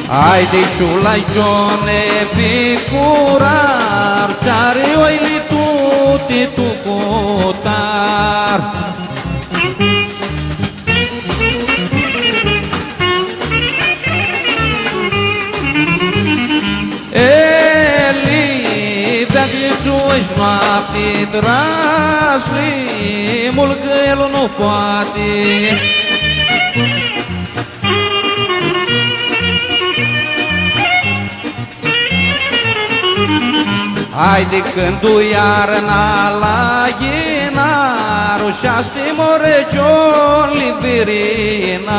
Haide șulai Joane picurar, care oili tuti tu cotar. Eli beaglițu își noapte trasli, mult că el nu poate. Haide când-o iarna la Ghinaru și-aste moregion liberinat.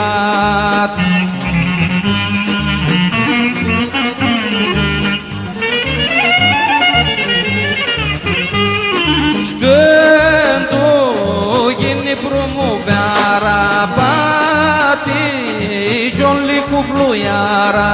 Și când-o ghini promoveara bate John-li cu fluiara.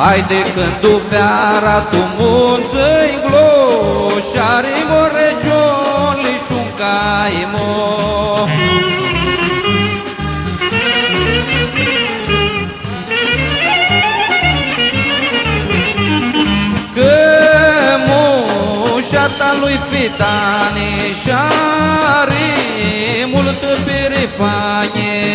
Haide când dupeara tu munță-i gloșari-mo regiunii șuncai-mo. Că mușata lui Fitane și-are multă perifanie.